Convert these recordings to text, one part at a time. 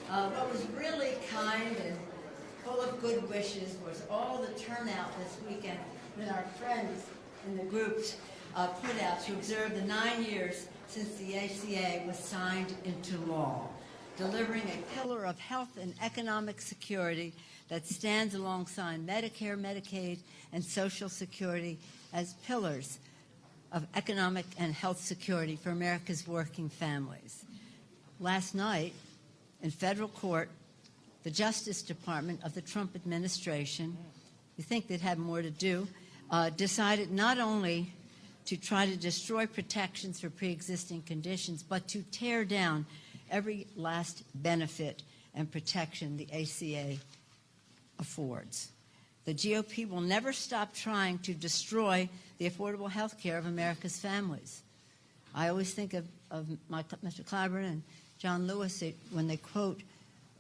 What was really kind and full of good wishes was all the turnout this weekend that our friends in the groups put out to observe the 9 years since the ACA was signed into law, delivering a pillar of health and economic security that stands alongside Medicare, Medicaid, and Social Security as pillars of economic and health security for America's working families. Last night, in federal court, the Justice Department of the Trump administration, you think they'd have more to do, decided not only to try to destroy protections for pre-existing conditions, but to tear down every last benefit and protection the ACA affords. The GOP will never stop trying to destroy the affordable health care of America's families. I always think of Mr. Clyburn and John Lewis when they quote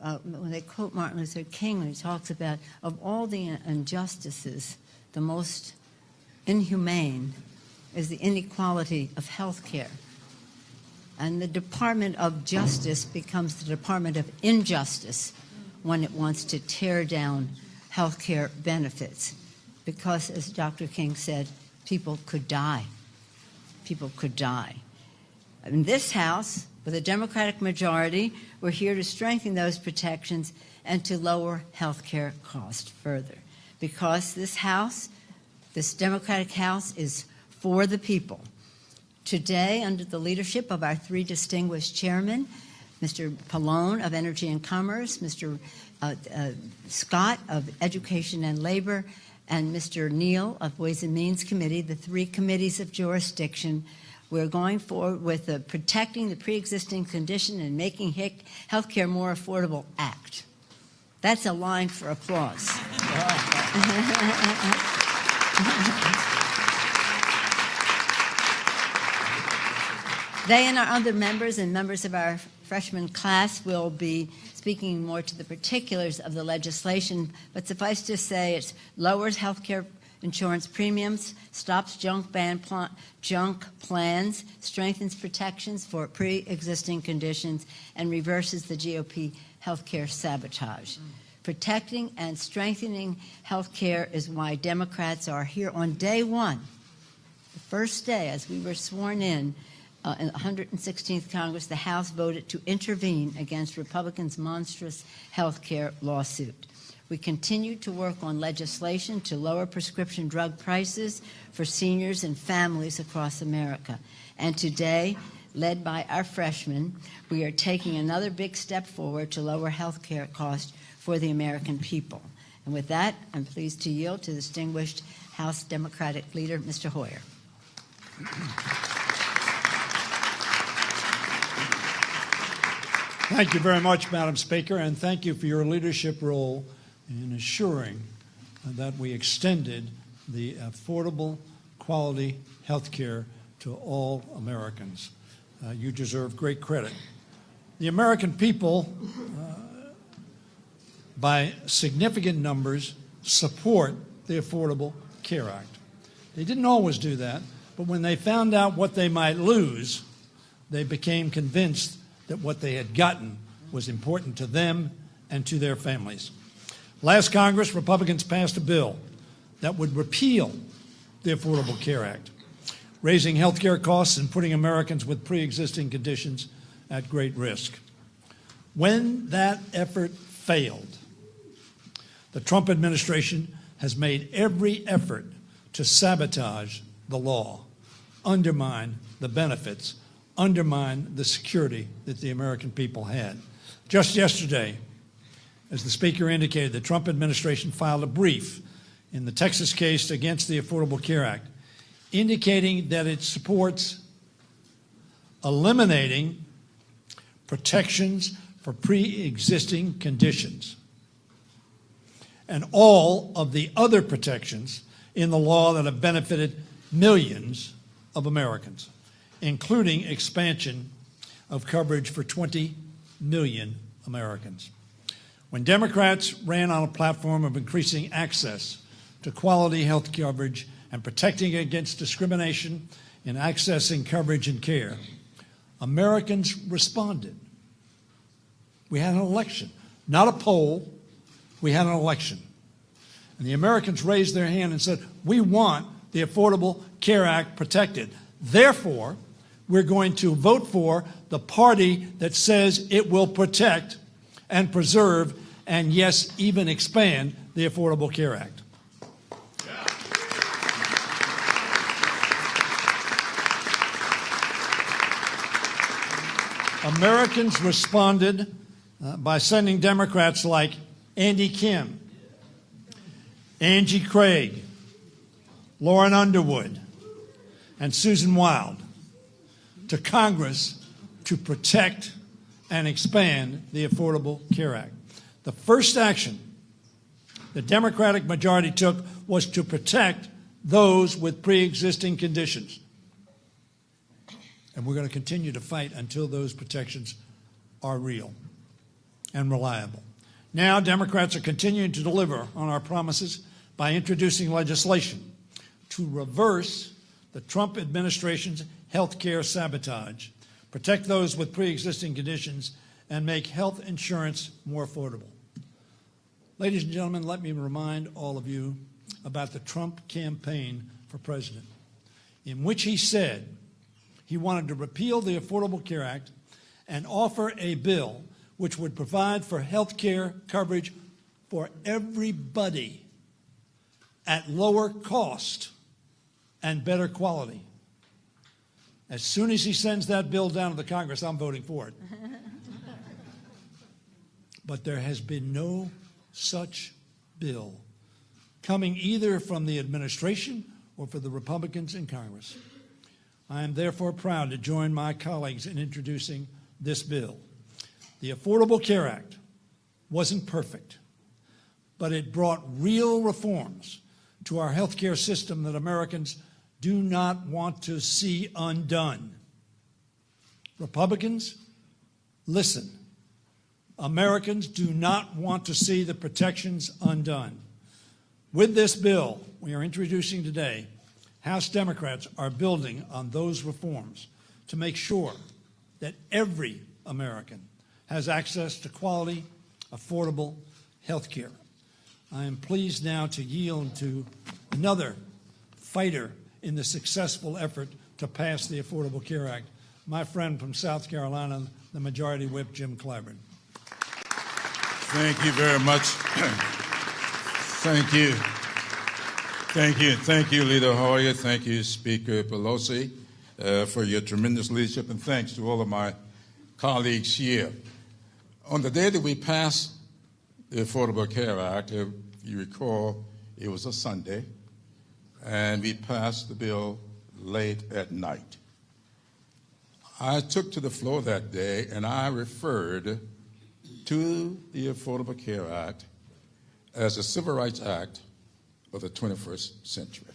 Martin Luther King when he talks about, of all the injustices, the most inhumane is the inequality of health care. And the Department of Justice becomes the Department of Injustice when it wants to tear down health care benefits. Because, as Dr. King said, people could die. People could die. In this House, with a Democratic majority, we're here to strengthen those protections and to lower health care costs further. Because this House, this Democratic House, is for the people. Today, under the leadership of our three distinguished chairmen, Mr. Pallone of Energy and Commerce, Mr. Scott of Education and Labor, and Mr. Neal of Ways and Means Committee, the three committees of jurisdiction, we're going forward with the Protecting the Pre-Existing Condition and Making Health Care More Affordable Act. That's a line for applause. They and our other members and members of our freshman class will be speaking more to the particulars of the legislation, but suffice to say it lowers health care insurance premiums, stops junk plans, strengthens protections for pre-existing conditions, and reverses the GOP health care sabotage. Protecting and strengthening health care is why Democrats are here on day one, the first day as we were sworn in the 116th Congress. The House voted to intervene against Republicans' monstrous health care lawsuit. We continue to work on legislation to lower prescription drug prices for seniors and families across America. And today, led by our freshmen, we are taking another big step forward to lower health care costs for the American people. And with that, I'm pleased to yield to the distinguished House Democratic leader, Mr. Hoyer. Thank you very much, Madam Speaker, and thank you for your leadership role in assuring that we extended the affordable, quality health care to all Americans. You deserve great credit. The American people, by significant numbers, support the Affordable Care Act. They didn't always do that, but when they found out what they might lose, they became convinced that what they had gotten was important to them and to their families. Last Congress, Republicans passed a bill that would repeal the Affordable Care Act, raising health care costs and putting Americans with pre-existing conditions at great risk. When that effort failed, the Trump administration has made every effort to sabotage the law, undermine the benefits, undermine the security that the American people had. Just yesterday, as the Speaker indicated, the Trump administration filed a brief in the Texas case against the Affordable Care Act, indicating that it supports eliminating protections for pre-existing conditions and all of the other protections in the law that have benefited millions of Americans, including expansion of coverage for 20 million Americans. When Democrats ran on a platform of increasing access to quality health coverage and protecting against discrimination in accessing coverage and care, Americans responded. We had an election, not a poll. We had an election. And the Americans raised their hand and said, we want the Affordable Care Act protected. Therefore, we're going to vote for the party that says it will protect and preserve and, yes, even expand the Affordable Care Act. Americans responded by sending Democrats like Andy Kim, Angie Craig, Lauren Underwood, and Susan Wild to Congress to protect and expand the Affordable Care Act. The first action the Democratic majority took was to protect those with pre-existing conditions. And we're going to continue to fight until those protections are real and reliable. Now, Democrats are continuing to deliver on our promises by introducing legislation to reverse the Trump administration's health care sabotage, protect those with pre-existing conditions, and make health insurance more affordable. Ladies and gentlemen, let me remind all of you about the Trump campaign for president, in which he said he wanted to repeal the Affordable Care Act and offer a bill which would provide for health care coverage for everybody at lower cost and better quality. As soon as he sends that bill down to the Congress, I'm voting for it. But there has been no such bill coming either from the administration or from the Republicans in Congress. I am therefore proud to join my colleagues in introducing this bill. The Affordable Care Act wasn't perfect, but it brought real reforms to our health care system that Americans do not want to see undone. Republicans, listen. Americans do not want to see the protections undone. With this bill we are introducing today, House Democrats are building on those reforms to make sure that every American has access to quality, affordable health care. I am pleased now to yield to another fighter in the successful effort to pass the Affordable Care Act, my friend from South Carolina, the Majority Whip, Jim Clyburn. Thank you very much. Thank you. Thank you. Thank you, Leader Hoyer. Thank you, Speaker Pelosi, for your tremendous leadership, and thanks to all of my colleagues here. On the day that we passed the Affordable Care Act, if you recall, it was a Sunday, and we passed the bill late at night. I took to the floor that day, and I referred to the Affordable Care Act as a Civil Rights Act of the 21st century.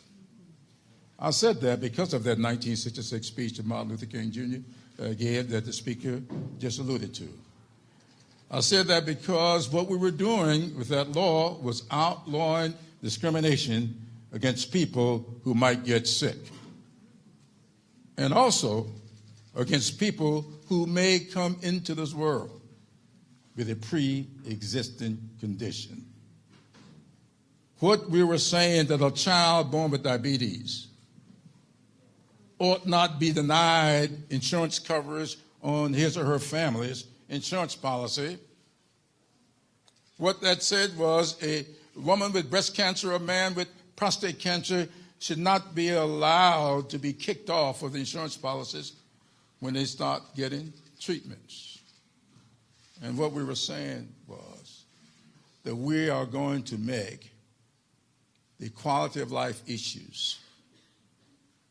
I said that because of that 1966 speech that Martin Luther King Jr. Gave that the Speaker just alluded to. I said that because what we were doing with that law was outlawing discrimination against people who might get sick, and also against people who may come into this world with a pre-existing condition. What we were saying, that a child born with diabetes ought not be denied insurance coverage on his or her family's insurance policy. What that said was a woman with breast cancer or a man with prostate cancer should not be allowed to be kicked off of the insurance policies when they start getting treatments. And what we were saying was that we are going to make the quality of life issues,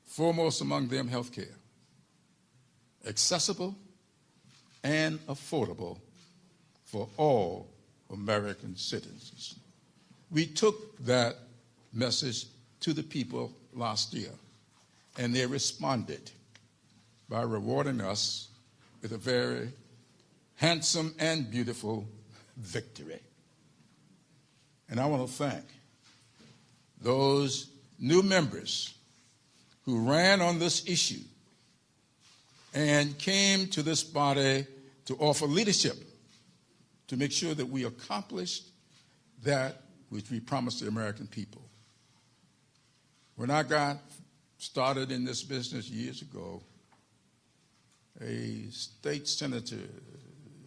foremost among them health care, accessible and affordable for all American citizens. We took that message to the people last year, and they responded by rewarding us with a very handsome and beautiful victory. And I want to thank those new members who ran on this issue and came to this body to offer leadership to make sure that we accomplished that which we promised the American people. When I got started in this business years ago, a state senator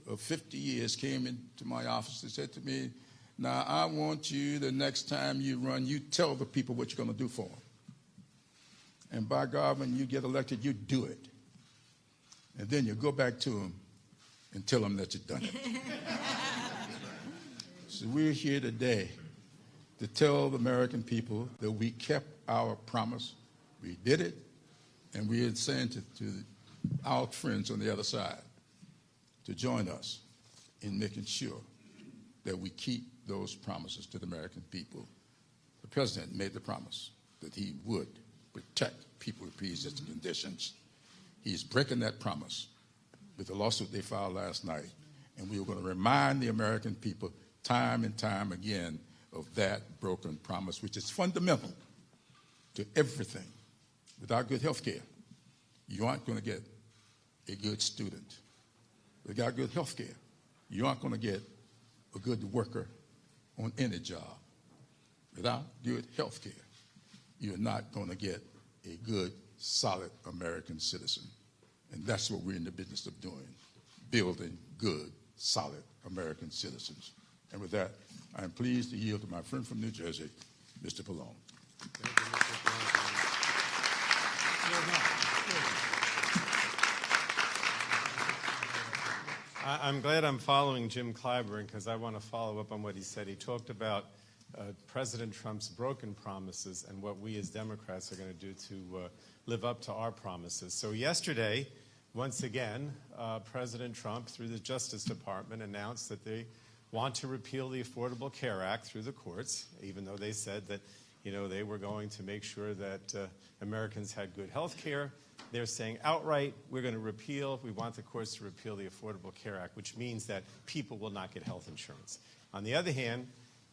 of 50 years came into my office and said to me, now I want you, the next time you run, you tell the people what you're going to do for them. And by God, when you get elected, you do it. And then you go back to them and tell them that you've done it. So we're here today to tell the American people that we kept our promise. We did it, and we are saying to our friends on the other side to join us in making sure that we keep those promises to the American people. The president made the promise that he would protect people with pre-existing conditions. He's breaking that promise with the lawsuit they filed last night, and we are going to remind the American people time and time again of that broken promise, which is fundamental to everything. Without good health care, you aren't going to get a good student. Without good health care, you aren't going to get a good worker on any job. Without good health care, you're not going to get a good, solid American citizen. And that's what we're in the business of doing, building good, solid American citizens. And with that, I am pleased to yield to my friend from New Jersey, Mr. Pallone. Thank you, Mr. I'm glad I'm following Jim Clyburn because I want to follow up on what he said. He talked about President Trump's broken promises and what we as Democrats are going to do to live up to our promises. So yesterday, once again, President Trump, through the Justice Department, announced that they want to repeal the Affordable Care Act through the courts, even though they said that, they were going to make sure that Americans had good health care. They're saying outright, we want the courts to repeal the Affordable Care Act, which means that people will not get health insurance. On the other hand,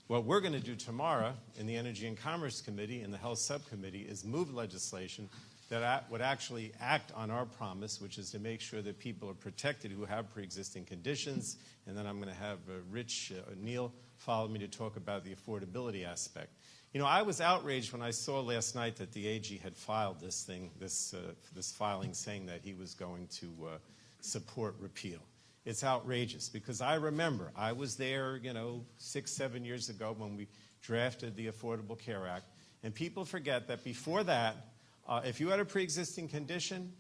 what we're going to do tomorrow in the Energy and Commerce Committee and the Health Subcommittee is move legislation that would actually act on our promise, which is to make sure that people are protected who have pre-existing conditions. And then I'm going to have Rich Neal follow me to talk about the affordability aspect. I was outraged when I saw last night that the AG had filed this filing saying that he was going to support repeal. It's outrageous because I remember I was there, 6-7 years ago when we drafted the Affordable Care Act, and people forget that before that, if you had a pre-existing condition,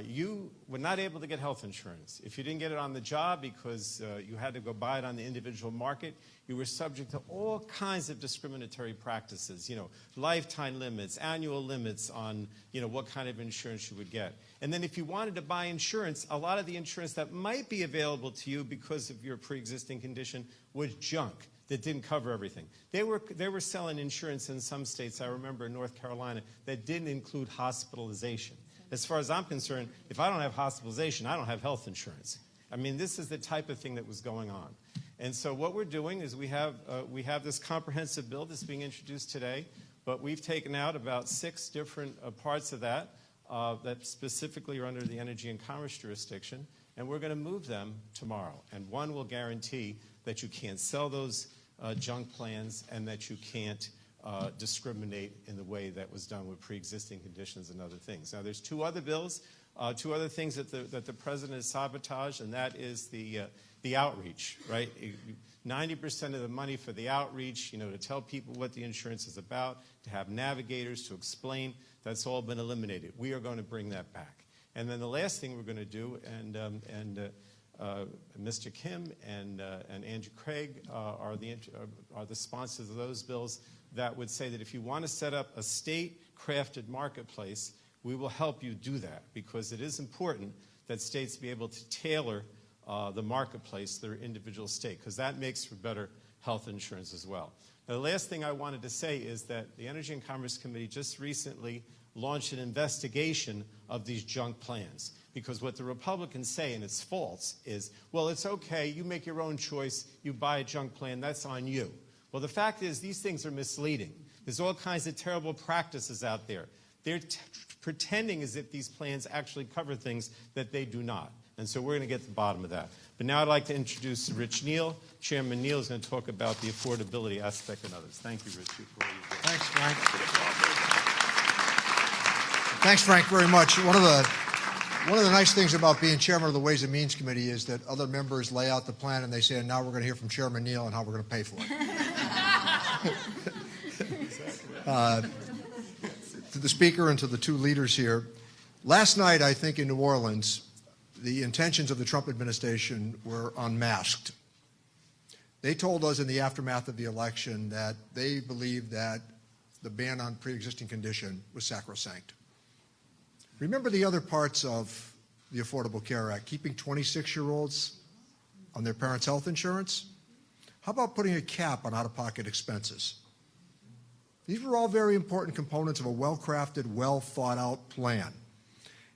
you were not able to get health insurance. If you didn't get it on the job because you had to go buy it on the individual market, you were subject to all kinds of discriminatory practices, lifetime limits, annual limits on, what kind of insurance you would get. And then if you wanted to buy insurance, a lot of the insurance that might be available to you because of your pre-existing condition was junk that didn't cover everything. They were selling insurance in some states, I remember in North Carolina, that didn't include hospitalization. As far as I'm concerned, if I don't have hospitalization, I don't have health insurance. I mean, this is the type of thing that was going on. And so what we're doing is we have this comprehensive bill that's being introduced today, but we've taken out about 6 different parts of that that specifically are under the Energy and Commerce jurisdiction, and we're going to move them tomorrow. And one will guarantee that you can't sell those junk plans and that you can't discriminate in the way that was done with pre-existing conditions and other things. Now, there's 2 other bills, 2 other things that the president has sabotaged, and that is the outreach, right? 90% of the money for the outreach, to tell people what the insurance is about, to have navigators, to explain, that's all been eliminated. We are going to bring that back. And then the last thing we're going to do, and Mr. Kim and Andrew Craig are the sponsors of those bills that would say that if you want to set up a state-crafted marketplace, we will help you do that because it is important that states be able to tailor the marketplace to their individual state because that makes for better health insurance as well. Now, the last thing I wanted to say is that the Energy and Commerce Committee just recently launched an investigation of these junk plans because what the Republicans say, and it's false, is, well, it's okay, you make your own choice, you buy a junk plan, that's on you. Well, the fact is these things are misleading. There's all kinds of terrible practices out there. They're pretending as if these plans actually cover things that they do not. And so we're going to get to the bottom of that. But now I'd like to introduce Rich Neal. Chairman Neal is going to talk about the affordability aspect and others. Thank you, Rich. Thanks, Frank. Thanks, Frank, very much. One of the nice things about being chairman of the Ways and Means Committee is that other members lay out the plan and they say, and now we're going to hear from Chairman Neal and how we're going to pay for it. To the Speaker and to the two leaders here, last night, I think in New Orleans, the intentions of the Trump administration were unmasked. They told us in the aftermath of the election that they believed that the ban on pre-existing condition was sacrosanct. Remember the other parts of the Affordable Care Act, keeping 26-year-olds on their parents' health insurance? How about putting a cap on out-of-pocket expenses? These were all very important components of a well-crafted, well-thought-out plan.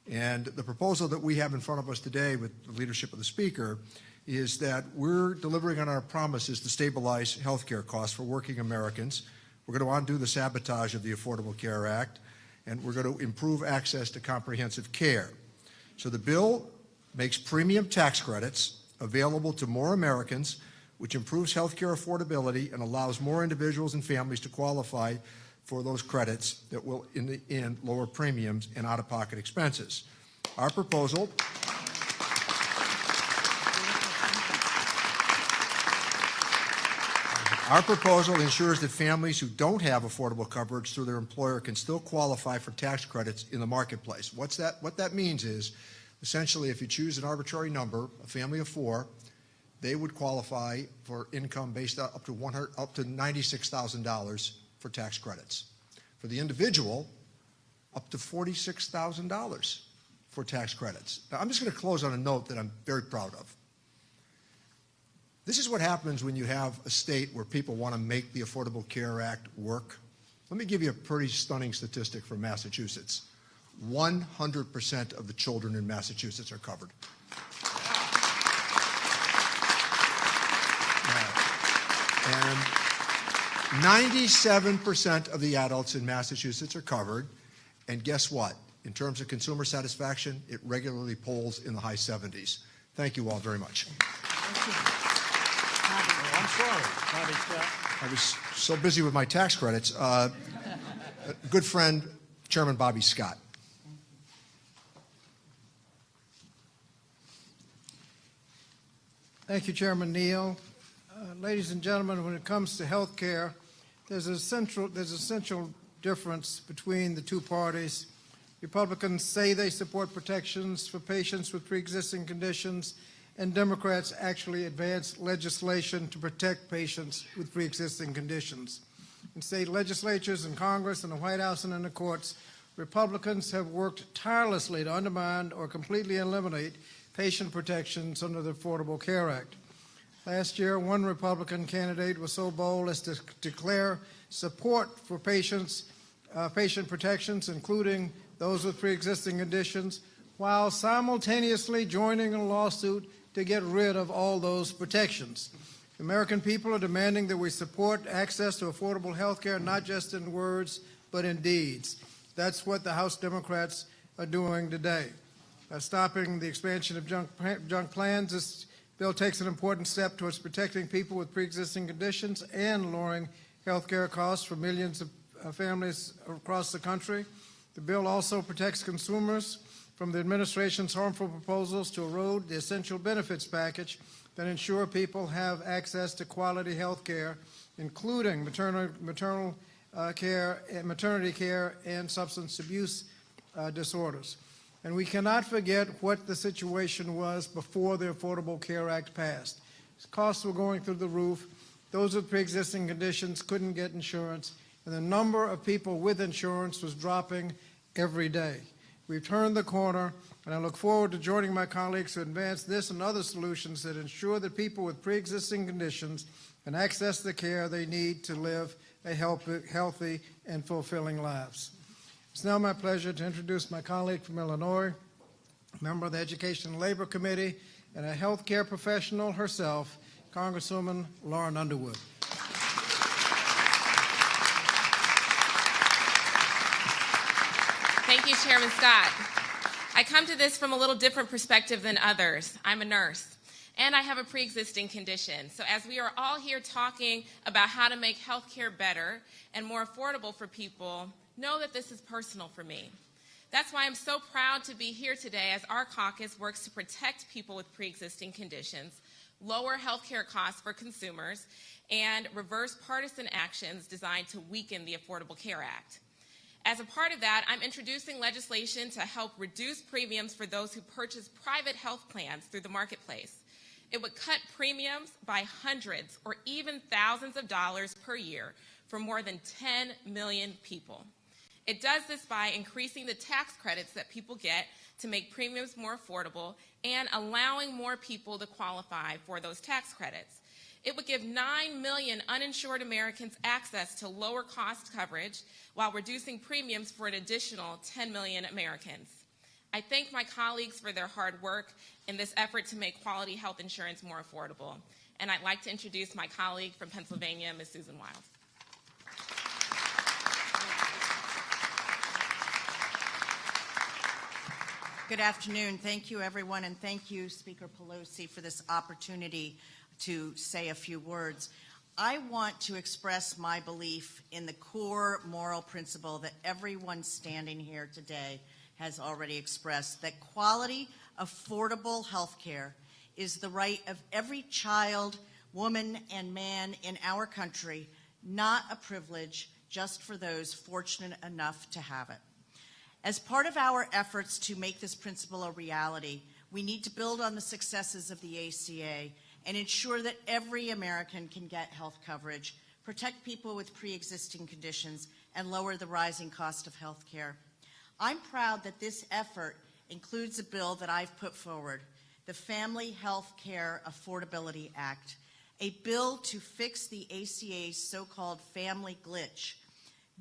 And the proposal that we have in front of us today with the leadership of the Speaker is that we're delivering on our promises to stabilize health care costs for working Americans. We're going to undo the sabotage of the Affordable Care Act, and we're going to improve access to comprehensive care. So the bill makes premium tax credits available to more Americans, which improves health care affordability and allows more individuals and families to qualify for those credits that will, in the end, lower premiums and out-of-pocket expenses. Our proposal ensures that families who don't have affordable coverage through their employer can still qualify for tax credits in the marketplace. What that means is, essentially, if you choose an arbitrary number, a family of 4, they would qualify for income based up to $96,000 for tax credits. For the individual, up to $46,000 for tax credits. Now, I'm just going to close on a note that I'm very proud of. This is what happens when you have a state where people want to make the Affordable Care Act work. Let me give you a pretty stunning statistic from Massachusetts. 100% of the children in Massachusetts are covered. And 97% of the adults in Massachusetts are covered. And guess what? In terms of consumer satisfaction, it regularly polls in the high 70s. Thank you all very much. I'm sorry, Bobby Scott. I was so busy with my tax credits. A good friend, Chairman Bobby Scott. Thank you, Chairman Neal. Ladies and gentlemen, when it comes to health care, there's an essential difference between the two parties. Republicans say they support protections for patients with pre-existing conditions, and Democrats actually advance legislation to protect patients with pre-existing conditions. In state legislatures, in Congress, in the White House, and in the courts, Republicans have worked tirelessly to undermine or completely eliminate patient protections under the Affordable Care Act. Last year, one Republican candidate was so bold as to declare support for patient protections, including those with pre-existing conditions, while simultaneously joining in a lawsuit to get rid of all those protections. The American people are demanding that we support access to affordable health care, not just in words, but in deeds. That's what the House Democrats are doing today. By stopping the expansion of junk plans, this bill takes an important step towards protecting people with pre-existing conditions and lowering health care costs for millions of families across the country. The bill also protects consumers from the administration's harmful proposals to erode the essential benefits package that ensure people have access to quality health care, including maternity care and substance abuse disorders. And we cannot forget what the situation was before the Affordable Care Act passed. Costs were going through the roof. Those with pre-existing conditions couldn't get insurance, and the number of people with insurance was dropping every day. We've turned the corner, and I look forward to joining my colleagues to advance this and other solutions that ensure that people with pre-existing conditions can access the care they need to live a healthy and fulfilling lives. It's now my pleasure to introduce my colleague from Illinois, member of the Education and Labor Committee, and a health care professional herself, Congresswoman Lauren Underwood. Thank you, Chairman Scott. I come to this from a little different perspective than others. I'm a nurse, and I have a pre-existing condition. So as we are all here talking about how to make healthcare better and more affordable for people, know that this is personal for me. That's why I'm so proud to be here today as our caucus works to protect people with pre-existing conditions, lower healthcare costs for consumers, and reverse partisan actions designed to weaken the Affordable Care Act. As a part of that, I'm introducing legislation to help reduce premiums for those who purchase private health plans through the marketplace. It would cut premiums by hundreds or even thousands of dollars per year for more than 10 million people. It does this by increasing the tax credits that people get to make premiums more affordable and allowing more people to qualify for those tax credits. It would give 9 million uninsured Americans access to lower cost coverage while reducing premiums for an additional 10 million Americans. I thank my colleagues for their hard work in this effort to make quality health insurance more affordable. And I'd like to introduce my colleague from Pennsylvania, Ms. Susan Wild. Good afternoon. Thank you, everyone, and thank you, Speaker Pelosi, for this opportunity to say a few words. I want to express my belief in the core moral principle that everyone standing here today has already expressed, that quality, affordable health care is the right of every child, woman, and man in our country, not a privilege just for those fortunate enough to have it. As part of our efforts to make this principle a reality, we need to build on the successes of the ACA and ensure that every American can get health coverage, protect people with pre-existing conditions, and lower the rising cost of health care. I'm proud that this effort includes a bill that I've put forward, the Family Health Care Affordability Act, a bill to fix the ACA's so-called family glitch.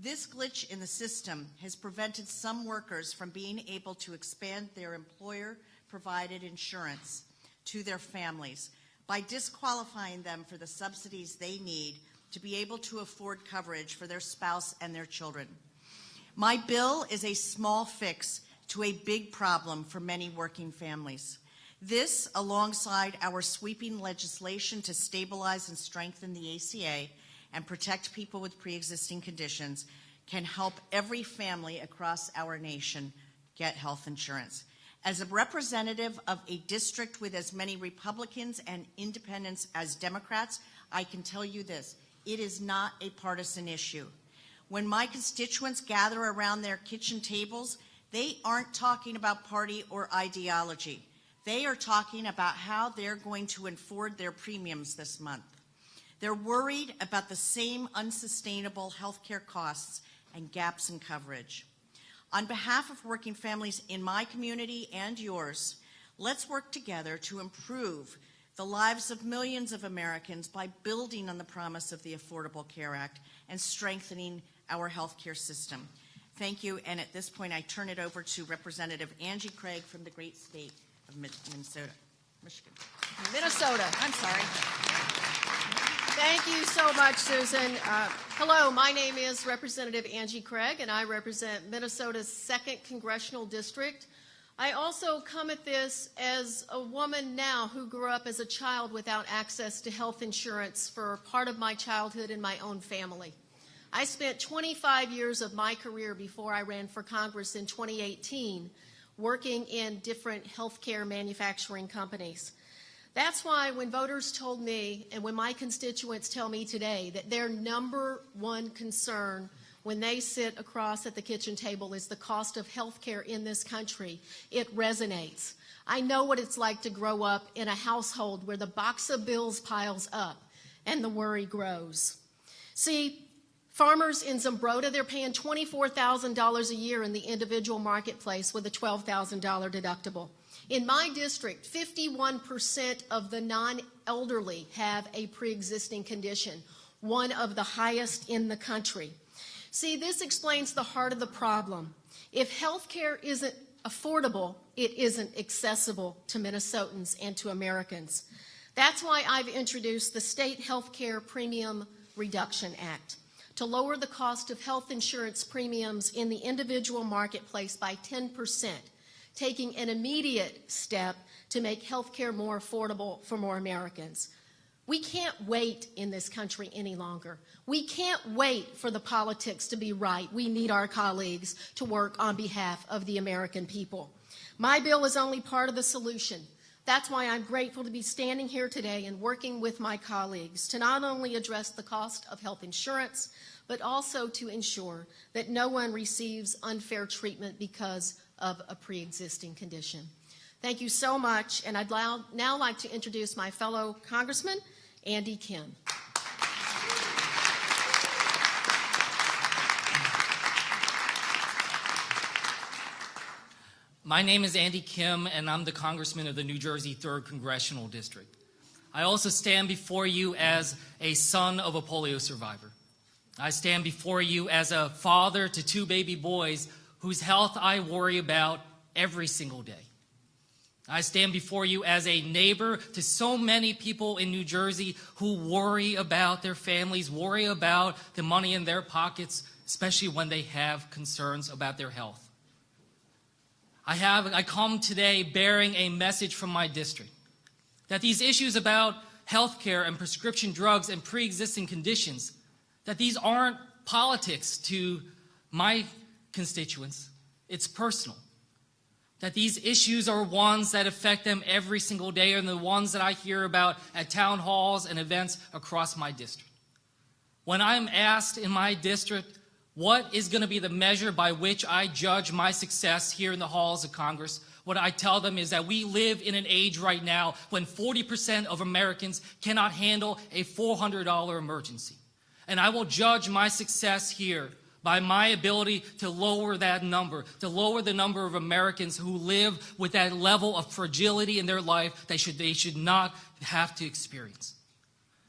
This glitch in the system has prevented some workers from being able to expand their employer-provided insurance to their families by disqualifying them for the subsidies they need to be able to afford coverage for their spouse and their children. My bill is a small fix to a big problem for many working families. This, alongside our sweeping legislation to stabilize and strengthen the ACA and protect people with pre-existing conditions, can help every family across our nation get health insurance. As a representative of a district with as many Republicans and independents as Democrats, I can tell you this: it is not a partisan issue. When my constituents gather around their kitchen tables, they aren't talking about party or ideology. They are talking about how they're going to afford their premiums this month. They're worried about the same unsustainable health care costs and gaps in coverage. On behalf of working families in my community and yours, let's work together to improve the lives of millions of Americans by building on the promise of the Affordable Care Act and strengthening our health care system. Thank you, and at this point I turn it over to Representative Angie Craig from the great state of Minnesota. Minnesota, I'm sorry. Thank you so much, Susan. Hello, my name is Representative Angie Craig, and I represent Minnesota's 2nd Congressional District. I also come at this as a woman now who grew up as a child without access to health insurance for part of my childhood in my own family. I spent 25 years of my career before I ran for Congress in 2018 working in different healthcare manufacturing companies. That's why when voters told me, and when my constituents tell me today, that their number one concern when they sit across at the kitchen table is the cost of health care in this country, it resonates. I know what it's like to grow up in a household where the box of bills piles up and the worry grows. See, farmers in Zumbrota, they're paying $24,000 a year in the individual marketplace with a $12,000 deductible. In my district, 51% of the non-elderly have a pre-existing condition, one of the highest in the country. See, this explains the heart of the problem. If health care isn't affordable, it isn't accessible to Minnesotans and to Americans. That's why I've introduced the State Health Care Premium Reduction Act to lower the cost of health insurance premiums in the individual marketplace by 10%. taking an immediate step to make health care more affordable for more Americans. We can't wait in this country any longer. We can't wait for the politics to be right. We need our colleagues to work on behalf of the American people. My bill is only part of the solution. That's why I'm grateful to be standing here today and working with my colleagues to not only address the cost of health insurance, but also to ensure that no one receives unfair treatment because of a pre-existing condition. Thank you so much, and I'd now like to introduce my fellow Congressman, Andy Kim. My name is Andy Kim, and I'm the Congressman of the New Jersey 3rd Congressional District. I also stand before you as a son of a polio survivor. I stand before you as a father to 2 baby boys whose health I worry about every single day. I stand before you as a neighbor to so many people in New Jersey who worry about their families, worry about the money in their pockets, especially when they have concerns about their health. I come today bearing a message from my district that these issues about health care and prescription drugs and pre-existing conditions, that these aren't politics to my constituents. It's personal. That these issues are ones that affect them every single day and the ones that I hear about at town halls and events across my district. When I'm asked in my district, what is going to be the measure by which I judge my success here in the halls of Congress? What I tell them is that we live in an age right now when 40% of Americans cannot handle a $400 emergency. And I will judge my success here by my ability to lower that number, to lower the number of Americans who live with that level of fragility in their life they should not have to experience.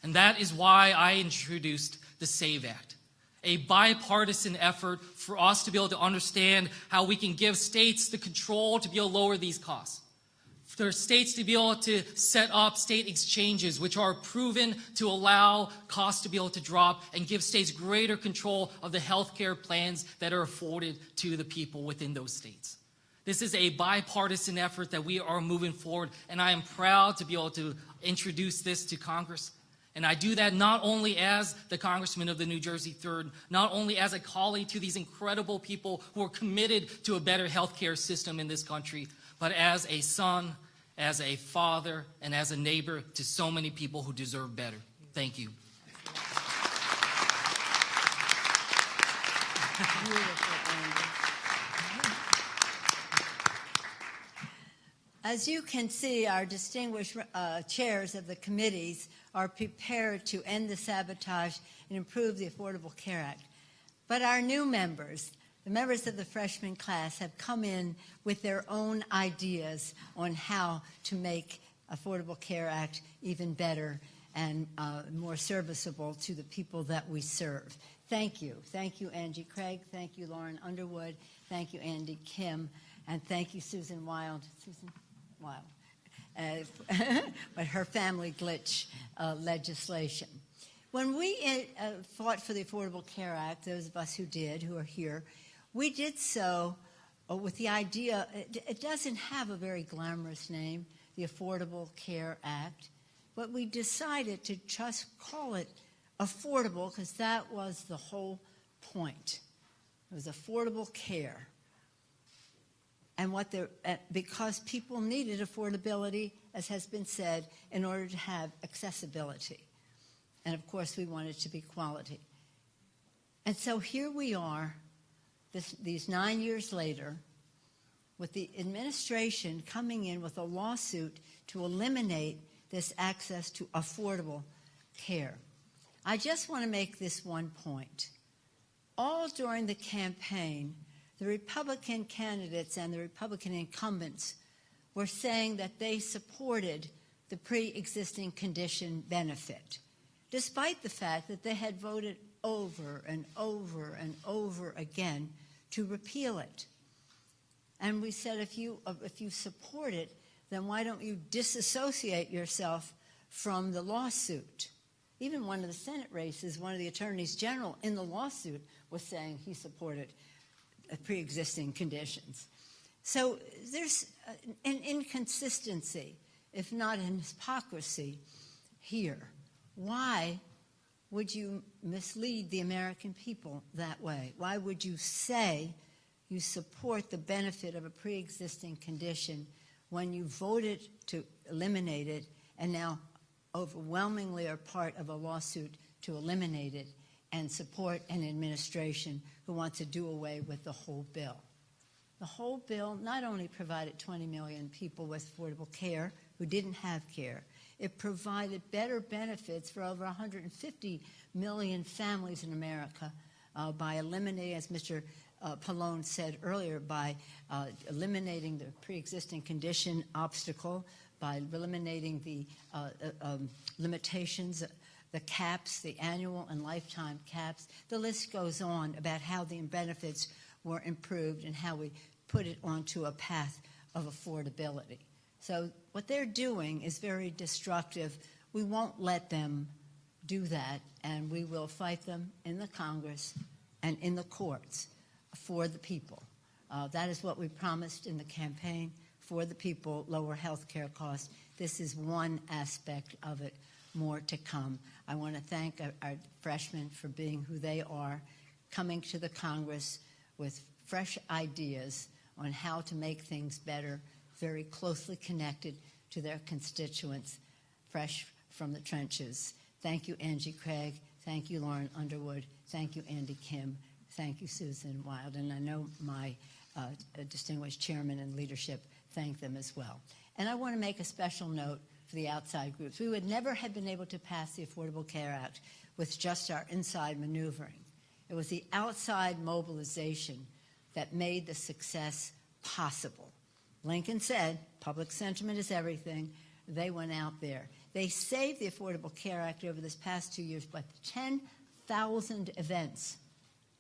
And that is why I introduced the SAVE Act, a bipartisan effort for us to be able to understand how we can give states the control to be able to lower these costs. For states to be able to set up state exchanges which are proven to allow costs to be able to drop and give states greater control of the health care plans that are afforded to the people within those states. This is a bipartisan effort that we are moving forward, and I am proud to be able to introduce this to Congress. And I do that not only as the Congressman of the New Jersey 3rd, not only as a colleague to these incredible people who are committed to a better health care system in this country, but as a son, as a father, and as a neighbor to so many people who deserve better. Thank you. As you can see, our distinguished chairs of the committees are prepared to end the sabotage and improve the Affordable Care Act. But our new members, the members of the freshman class, have come in with their own ideas on how to make Affordable Care Act even better and more serviceable to the people that we serve. Thank you. Thank you, Angie Craig. Thank you, Lauren Underwood. Thank you, Andy Kim. And thank you, Susan Wild. But her family glitch legislation. When we fought for the Affordable Care Act, those of us who did, who are here, we did so with the idea, it doesn't have a very glamorous name, the Affordable Care Act, but we decided to just call it affordable because that was the whole point. It was affordable care. And because people needed affordability, as has been said, in order to have accessibility. And of course, we wanted it to be quality. And so here we are, these 9 years later, with the administration coming in with a lawsuit to eliminate this access to affordable care. I just want to make this one point. All during the campaign, the Republican candidates and the Republican incumbents were saying that they supported the pre-existing condition benefit, despite the fact that they had voted over and over and over again to repeal it. And we said, if you support it, then why don't you disassociate yourself from the lawsuit? Even one of the Senate races, one of the attorneys general in the lawsuit was saying he supported pre-existing conditions. So there's an inconsistency, if not an hypocrisy, here. Why would you mislead the American people that way? Why would you say you support the benefit of a pre-existing condition when you voted to eliminate it and now overwhelmingly are part of a lawsuit to eliminate it and support an administration who wants to do away with the whole bill? The whole bill not only provided 20 million people with affordable care who didn't have care, it provided better benefits for over 150 million families in America by eliminating, as Mr. Pallone said earlier, by eliminating the pre-existing condition obstacle, by eliminating the limitations, the caps, the annual and lifetime caps. The list goes on about how the benefits were improved and how we put it onto a path of affordability. So what they're doing is very destructive. We won't let them do that, and we will fight them in the Congress and in the courts for the people. That is what we promised in the campaign: for the people, lower health care costs. This is one aspect of it, more to come. I want to thank our freshmen for being who they are, coming to the Congress with fresh ideas on how to make things better, very closely connected to their constituents, fresh from the trenches. Thank you, Angie Craig. Thank you, Lauren Underwood. Thank you, Andy Kim. Thank you, Susan Wild. And I know my distinguished chairman and leadership thank them as well. And I want to make a special note for the outside groups. We would never have been able to pass the Affordable Care Act with just our inside maneuvering. It was the outside mobilization that made the success possible. Lincoln said, public sentiment is everything. They went out there. They saved the Affordable Care Act over this past 2 years by 10,000 events.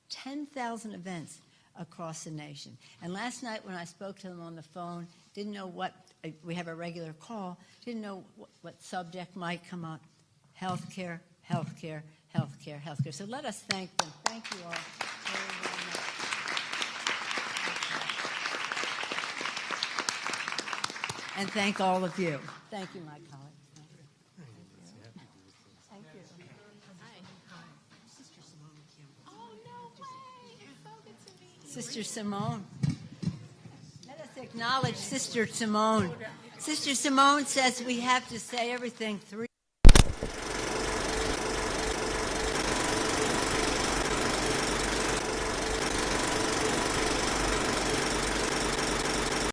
10,000 events across the nation. And last night when I spoke to them on the phone, didn't know what, we have a regular call, didn't know what subject might come up. Healthcare, healthcare, healthcare, healthcare. So let us thank them. Thank you all very, very much. And thank all of you. Thank you, my colleagues. Thank you. Oh, no way. It's so good to meet you. Sister Simone. Let us acknowledge Sister Simone. Sister Simone says we have to say everything 3